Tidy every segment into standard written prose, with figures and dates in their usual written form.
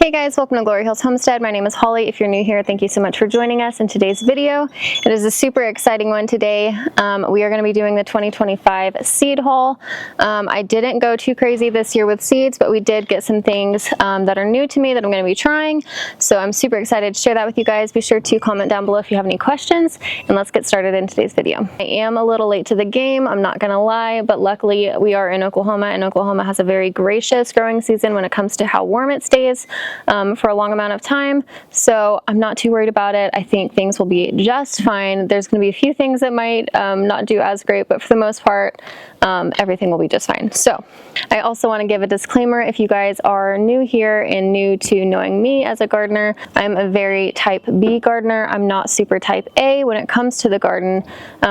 Hey guys, welcome to Glory Hills Homestead. My name is Holly. If you're new here, thank you so much for joining us in today's video. It is a super exciting one today. We are going to be doing the 2025 seed haul. I didn't go too crazy this year with seeds, but we did get some things that are new to me that I'm going to be trying. So I'm super excited to share that with you guys. Be sure to comment down below if you have any questions, and let's get started in today's video. I am a little late to the game, I'm not going to lie, but luckily we are in Oklahoma, and Oklahoma has a very gracious growing season when it comes to how warm it stays. For a long amount of time, so I'm not too worried about it. I think things will be just fine. There's going to be a few things that might not do as great, but for the most part, everything will be just fine. So I also want to give a disclaimer. If you guys are new here and new to knowing me as a gardener, I'm a very type B gardener. I'm not super type A when it comes to the garden,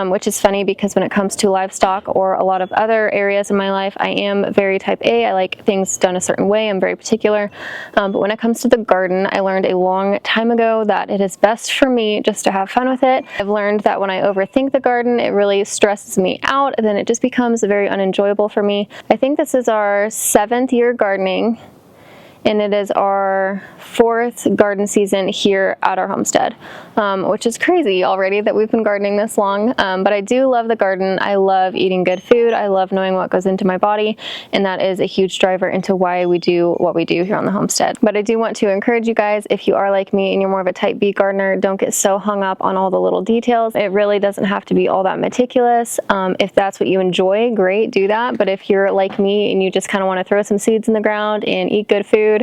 which is funny because when it comes to livestock or a lot of other areas in my life, I am very type A. I like things done a certain way. I'm very particular, but when it comes to the garden, I learned a long time ago that it is best for me just to have fun with it. I've learned that when I overthink the garden, it really stresses me out, and then it just becomes very unenjoyable for me. I think this is our 7th year gardening, and it is our 4th garden season here at our homestead, which is crazy already that we've been gardening this long. But I do love the garden. I love eating good food. I love knowing what goes into my body, and that is a huge driver into why we do what we do here on the homestead. But I do want to encourage you guys, if you are like me and you're more of a type B gardener, don't get so hung up on all the little details. It really doesn't have to be all that meticulous. If that's what you enjoy, great, do that. But if you're like me and you just kind of want to throw some seeds in the ground and eat good food,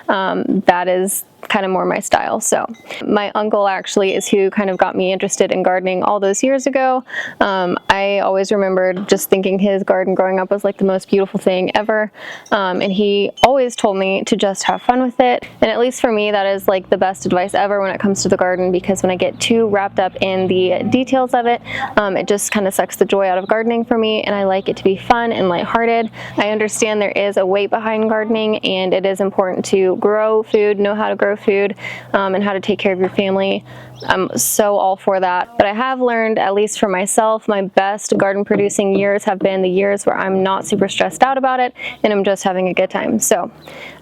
that is kind of more my style. So my uncle actually is who kind of got me interested in gardening all those years ago. I always remembered just thinking his garden growing up was like the most beautiful thing ever, and he always told me to just have fun with it. And at least for me, that is like the best advice ever when it comes to the garden, because when I get too wrapped up in the details of it, it just kind of sucks the joy out of gardening for me, and I like it to be fun and lighthearted. I understand there is a weight behind gardening, and it is important to grow food, know how to grow food, and how to take care of your family. I'm so all for that. But I have learned, at least for myself, my best garden producing years have been the years where I'm not super stressed out about it and I'm just having a good time. So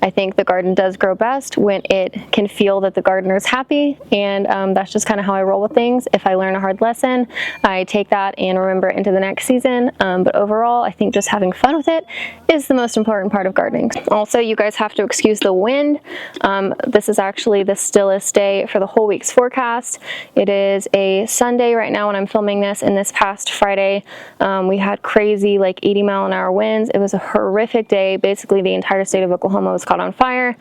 I think the garden does grow best when it can feel that the gardener is happy, and that's just kind of how I roll with things. If I learn a hard lesson, I take that and remember it into the next season. But overall, I think just having fun with it is the most important part of gardening. Also, you guys have to excuse the wind. This is actually the stillest day for the whole week's forecast. It is a Sunday right now when I'm filming this, and this past Friday we had crazy like 80-mile-an-hour winds. It was a horrific day. Basically the entire state of Oklahoma was caught on fire.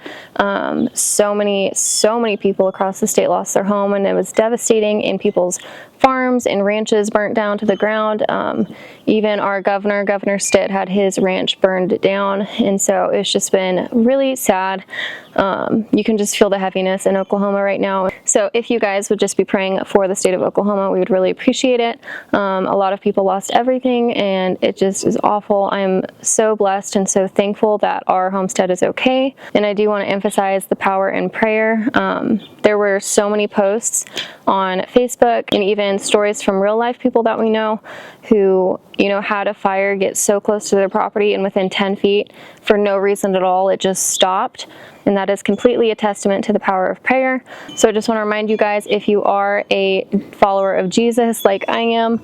So many people across the state lost their home, and it was devastating, and people's farms and ranches burnt down to the ground. Even our Governor Stitt, had his ranch burned down, and so it's just been really sad. You can just feel the heaviness in Oklahoma right now. So if you guys would just be praying for the state of Oklahoma, we would really appreciate it. A lot of people lost everything, and it just is awful. I'm so blessed and so thankful that our homestead is okay. And I do want to emphasize the power in prayer. There were so many posts on Facebook and even stories from real life people that we know who, you know, had a fire get so close to their property, and within 10 feet, for no reason at all, it just stopped. And that is completely a testament to the power of prayer. So I just want to remind you guys, if you are a follower of Jesus like I am,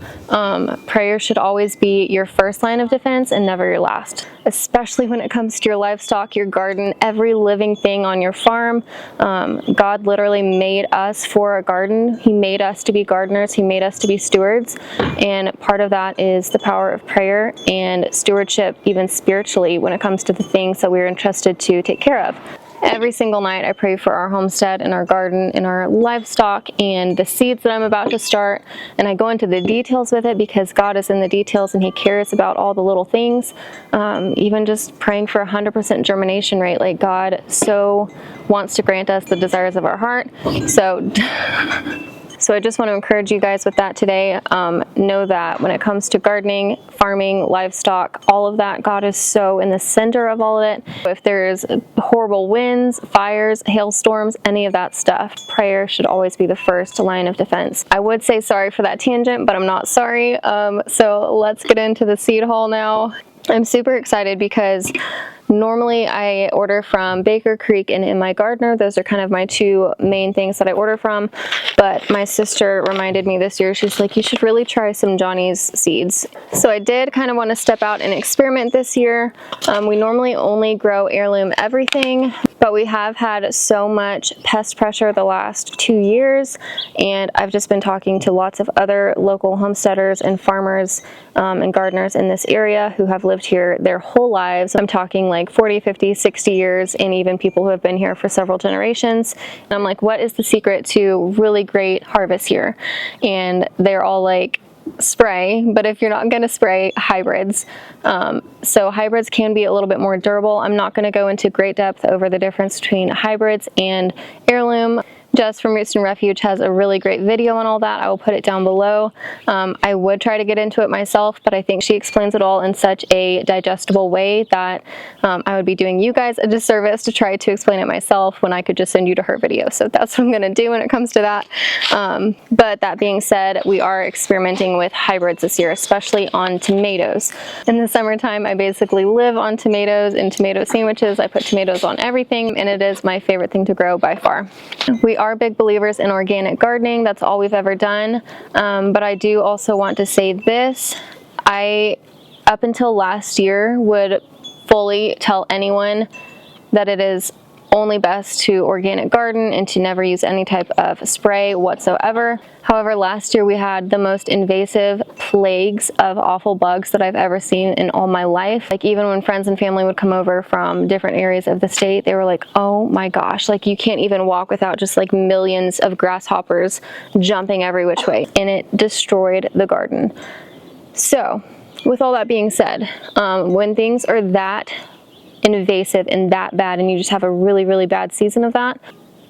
prayer should always be your first line of defense and never your last. Especially when it comes to your livestock, your garden, every living thing on your farm. God literally made us for a garden. He made us to be gardeners. He made us to be stewards. And part of that is the power of prayer and stewardship, even spiritually, when it comes to the things that we're entrusted to take care of. Every single night I pray for our homestead and our garden and our livestock and the seeds that I'm about to start, and I go into the details with it because God is in the details and He cares about all the little things. Even just praying for 100% germination rate, like God so wants to grant us the desires of our heart. So I just want to encourage you guys with that today. Know that when it comes to gardening, farming, livestock, all of that, God is so in the center of all of it. If there's horrible winds, fires, hailstorms, any of that stuff, prayer should always be the first line of defense. I would say sorry for that tangent, but I'm not sorry. So let's get into the seed haul now. I'm super excited because Normally I order from Baker Creek and In My Gardener. Those are kind of my two main things that I order from, but my sister reminded me this year, she's like, you should really try some Johnny's seeds. So I did kind of want to step out and experiment this year. We normally only grow heirloom everything, but we have had so much pest pressure the last 2 years, and I've just been talking to lots of other local homesteaders and farmers and gardeners in this area who have lived here their whole lives. I'm talking like 40, 50, 60 years, and even people who have been here for several generations. And I'm like, what is the secret to really great harvest here? And they're all like, spray, but if you're not going to spray, hybrids. So hybrids can be a little bit more durable. I'm not going to go into great depth over the difference between hybrids and heirloom. Jess from Roots and Refuge has a really great video on all that. I will put it down below. I would try to get into it myself, but I think she explains it all in such a digestible way that I would be doing you guys a disservice to try to explain it myself when I could just send you to her video. So that's what I'm going to do when it comes to that. But that being said, we are experimenting with hybrids this year, especially on tomatoes. In the summertime, I basically live on tomatoes and tomato sandwiches. I put tomatoes on everything, and it is my favorite thing to grow by far. We are big believers in organic gardening. That's all we've ever done. But I do also want to say this. I, up until last year, would fully tell anyone that it is only best to organic garden and to never use any type of spray whatsoever. However, last year we had the most invasive plagues of awful bugs that I've ever seen in all my life. Like, even when friends and family would come over from different areas of the state, they were like, oh my gosh, like you can't even walk without just like millions of grasshoppers jumping every which way, and it destroyed the garden. So with all that being said, when things are that invasive and that bad and you just have a really, really bad season of that,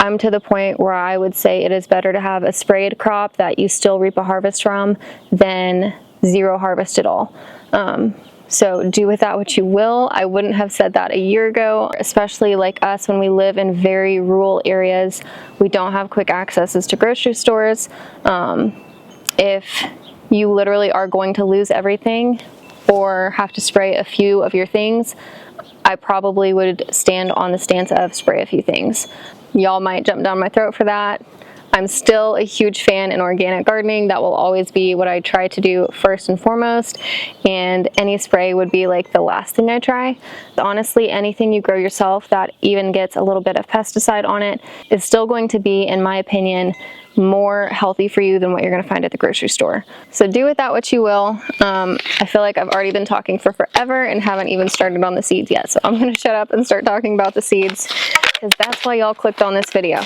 I'm to the point where I would say it is better to have a sprayed crop that you still reap a harvest from than zero harvest at all. So do with that what you will. I wouldn't have said that a year ago, especially like us when we live in very rural areas. We don't have quick accesses to grocery stores. If you literally are going to lose everything or have to spray a few of your things, I probably would stand on the stance of spray a few things. Y'all might jump down my throat for that. I'm still a huge fan in organic gardening. That will always be what I try to do first and foremost, and any spray would be like the last thing I try. Honestly, anything you grow yourself that even gets a little bit of pesticide on it is still going to be, in my opinion, more healthy for you than what you're going to find at the grocery store. So do with that what you will. I feel like I've already been talking for forever and haven't even started on the seeds yet. So I'm going to shut up and start talking about the seeds, because that's why y'all clicked on this video.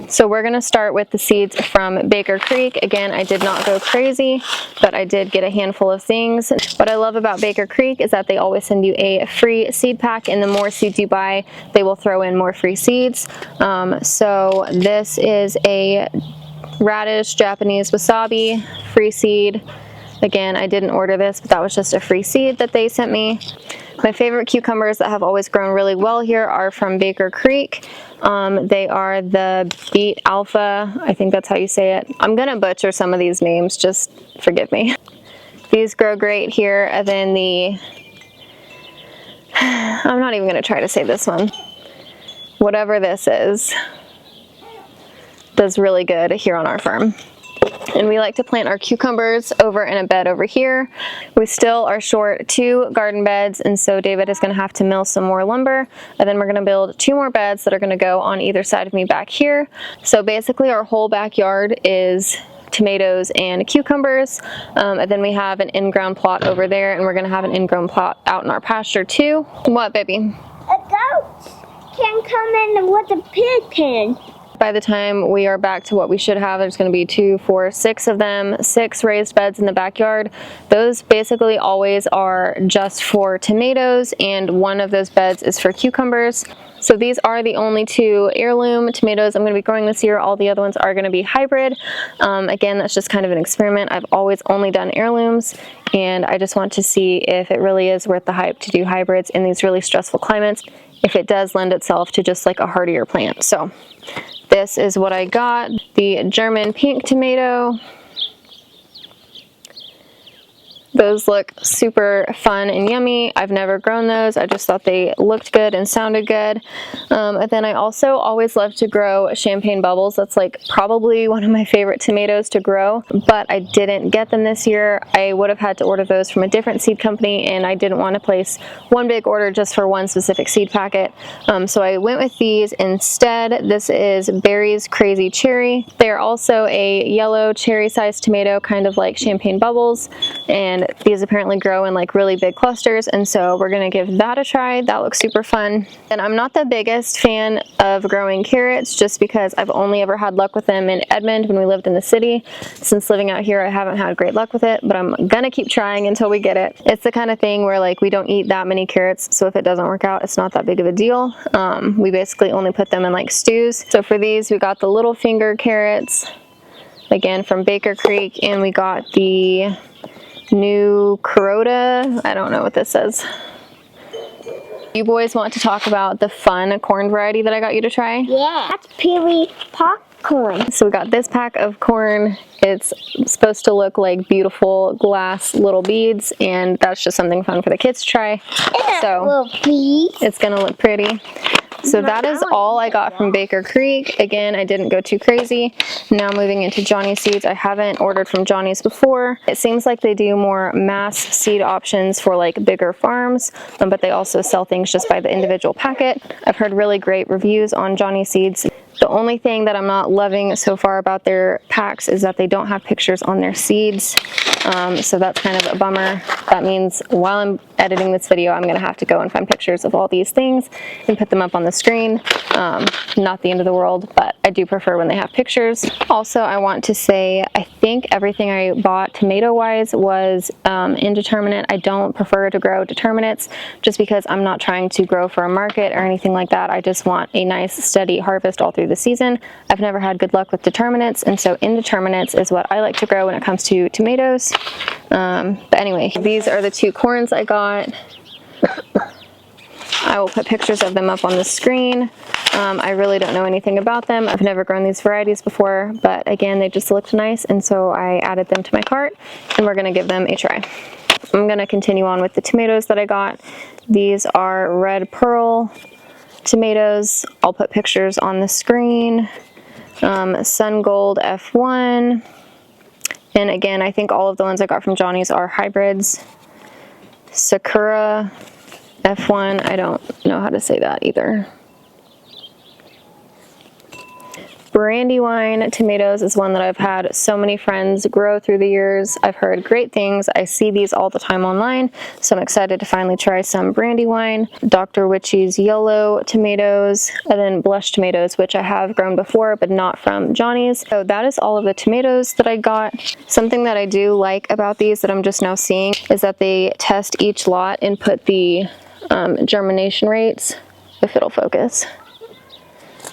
So we're going to start with the seeds from Baker Creek. Again, I did not go crazy, but I did get a handful of things. What I love about Baker Creek is that they always send you a free seed pack, and the more seeds you buy, they will throw in more free seeds. So this is a radish Japanese wasabi free seed. Again, I didn't order this, but that was just a free seed that they sent me. My favorite cucumbers that have always grown really well here are from Baker Creek. They are the Beet Alpha, I think that's how you say it. I'm gonna butcher some of these names, just forgive me. These grow great here, and then I'm not even gonna try to say this one. Whatever this is, does really good here on our farm. And we like to plant our cucumbers over in a bed over here. We still are short 2 garden beds, and so David is going to have to mill some more lumber, and then we're going to build 2 more beds that are going to go on either side of me back here. So basically our whole backyard is tomatoes and cucumbers, and then we have an in-ground plot over there, and we're going to have an in-ground plot out in our pasture too. What, baby? A goat can come in with a pig pen. By the time we are back to what we should have, there's going to be 2, 4, 6 of them, 6 raised beds in the backyard. Those basically always are just for tomatoes, and one of those beds is for cucumbers. So these are the only 2 heirloom tomatoes I'm going to be growing this year. All the other ones are going to be hybrid. Again, that's just kind of an experiment. I've always only done heirlooms, and I just want to see if it really is worth the hype to do hybrids in these really stressful climates, if it does lend itself to just like a hardier plant. So this is what I got. The German pink tomato. Those look super fun and yummy. I've never grown those. I just thought they looked good and sounded good. And then I also always love to grow champagne bubbles. That's like probably one of my favorite tomatoes to grow, but I didn't get them this year. I would have had to order those from a different seed company, and I didn't want to place one big order just for one specific seed packet. So I went with these instead. This is Berry's Crazy Cherry. They're also a yellow cherry-sized tomato, kind of like champagne bubbles, and these apparently grow in like really big clusters, and so we're gonna give that a try. That looks super fun. And I'm not the biggest fan of growing carrots just because I've only ever had luck with them in Edmond when we lived in the city. Since living out here, I haven't had great luck with it, but I'm gonna keep trying until we get it. It's the kind of thing where like we don't eat that many carrots, so if it doesn't work out, it's not that big of a deal. We basically only put them in like stews. So for these, we got the little finger carrots, again from Baker Creek, and we got the new Carota. I don't know what this says. You boys want to talk about the fun corn variety that I got you to try? Yeah, that's peely popcorn. So we got this pack of corn. It's supposed to look like beautiful glass little beads, and that's just something fun for the kids to try. So little beads. It's gonna look pretty. So that is all I got from Baker Creek. Again, I didn't go too crazy. Now moving into Johnny's Seeds. I haven't ordered from Johnny's before. It seems like they do more mass seed options for like bigger farms, but they also sell things just by the individual packet. I've heard really great reviews on Johnny's Seeds. The only thing that I'm not loving so far about their packs is that they don't have pictures on their seeds. So that's kind of a bummer. That means while I'm editing this video, I'm gonna have to go and find pictures of all these things and put them up on the screen. Not the end of the world, but I do prefer when they have pictures. Also, I want to say, I think everything I bought tomato-wise was indeterminate. I don't prefer to grow determinates just because I'm not trying to grow for a market or anything like that. I just want a nice steady harvest all through the season. I've never had good luck with determinates, and so indeterminates is what I like to grow when it comes to tomatoes. But anyway, these are the two corns I got. I will put pictures of them up on the screen. I really don't know anything about them. I've never grown these varieties before, but again, they just looked nice, and so I added them to my cart, and we're gonna give them a try. I'm gonna continue on with the tomatoes that I got. These are Red Pearl tomatoes. I'll put pictures on the screen. Sun Gold F1. And again, I think all of the ones I got from Johnny's are hybrids. Sakura F1, I don't know how to say that either. Brandywine tomatoes is one that I've had so many friends grow through the years. I've heard great things. I see these all the time online, so I'm excited to finally try some Brandywine. Dr. Witchy's yellow tomatoes, and then blush tomatoes, which I have grown before, but not from Johnny's. So that is all of the tomatoes that I got. Something that I do like about these that I'm just now seeing is that they test each lot and put the germination rates, if it'll focus.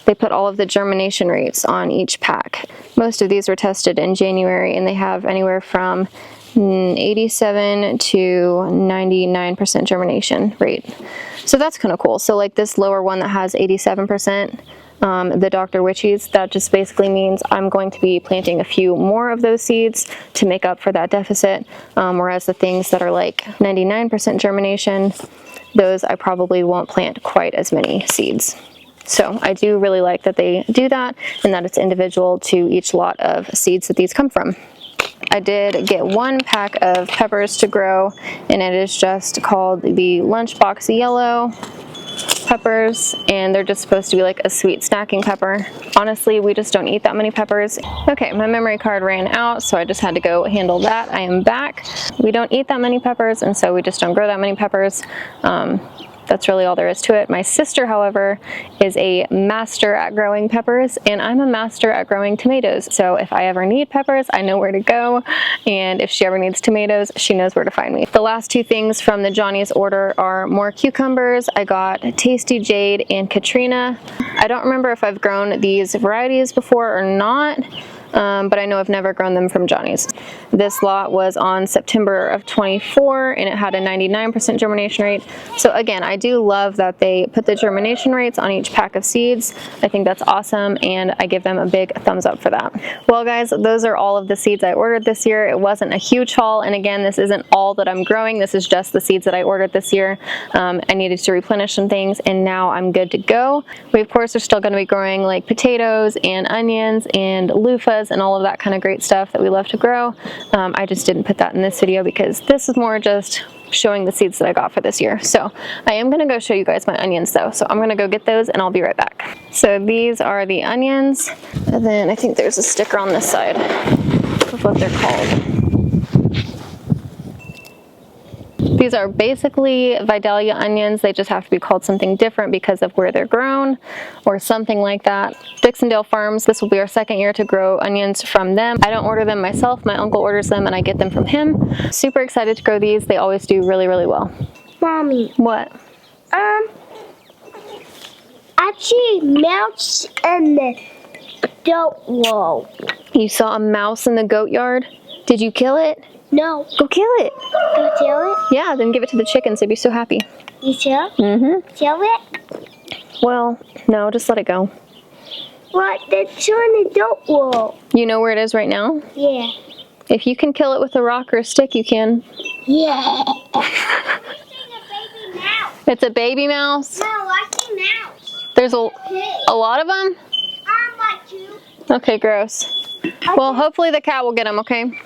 They put all of the germination rates on each pack. Most of these were tested in January, and they have anywhere from 87 to 99% germination rate. So that's kind of cool. So like this lower one that has 87%, the Dr. Witchy's, that just basically means I'm going to be planting a few more of those seeds to make up for that deficit, whereas the things that are like 99% germination, those I probably won't plant quite as many seeds. So I do really like that they do that, and that it's individual to each lot of seeds that these come from. I did get one pack of peppers to grow, and it is just called the Lunchbox Yellow peppers, and they're just supposed to be like a sweet snacking pepper. Honestly, we just don't eat that many peppers. Okay, my memory card ran out, so I just had to go handle that. I am back. We don't eat that many peppers, and so we just don't grow that many peppers. That's really all there is to it. My sister, however, is a master at growing peppers, and I'm a master at growing tomatoes. So if I ever need peppers, I know where to go, and if she ever needs tomatoes, she knows where to find me. The last two things from the Johnny's order are more cucumbers. I got Tasty Jade and Katrina. I don't remember if I've grown these varieties before or not. but I know I've never grown them from Johnny's. This lot was on September of 24 and it had a 99% germination rate. So again, I do love that they put the germination rates on each pack of seeds. I think that's awesome and I give them a big thumbs up for that. Well guys, those are all of the seeds I ordered this year. It wasn't a huge haul, and again, this isn't all that I'm growing. This is just the seeds that I ordered this year. I needed to replenish some things and now I'm good to go. We of course are still going to be growing like potatoes and onions and loofahs and all of that kind of great stuff that we love to grow. I just didn't put that in this video because this is more just showing the seeds that I got for this year. So I am going to go show you guys my onions though. So I'm going to go get those and I'll be right back. So these are the onions, and then I think there's a sticker on this side of what they're called. These are basically Vidalia onions. They just have to be called something different because of where they're grown or something like that. Dixondale Farms, this will be our second year to grow onions from them. I don't order them myself. My uncle orders them and I get them from him. Super excited to grow these. They always do really, really well. Mommy. What? I see mouse in the goat wall. You saw a mouse in the goat yard? Did you kill it? No. Go kill it. You kill it? Yeah, then give it to the chickens. They'd be so happy. You kill? Mm-hmm. Kill it? Well, no, just let it go. What? It's on the goat wall. You know where it is right now? Yeah. If you can kill it with a rock or a stick, you can. Yeah. It's a baby mouse? No, I see mouse. There's a lot of them? Like you. Okay, gross. Well, hopefully the cat will get them, okay?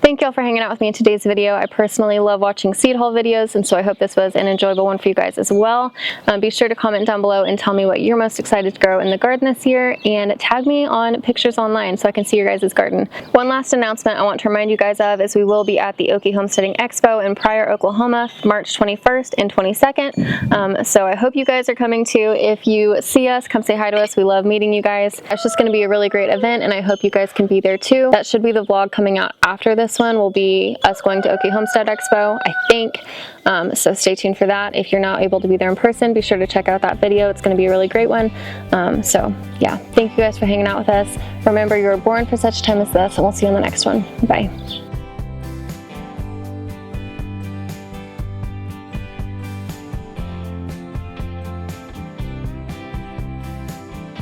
Thank y'all for hanging out with me in today's video. I personally love watching seed haul videos, and so I hope this was an enjoyable one for you guys as well. Be sure to comment down below and tell me what you're most excited to grow in the garden this year, and tag me on pictures online so I can see your guys' garden. One last announcement I want to remind you guys of is we will be at the Okie Homesteading Expo in Pryor, Oklahoma, March 21st and 22nd. So I hope you guys are coming too. If you see us, come say hi to us. We love meeting you guys. It's just going to be a really great event, and I hope you guys can be there too. That should be the vlog coming out after this one. Will be us going to Okie Homestead Expo, I think. So stay tuned for that. If you're not able to be there in person, be sure to check out that video. It's going to be a really great one. So yeah, thank you guys for hanging out with us. Remember, you were born for such a time as this, and we'll see you on the next one. Bye.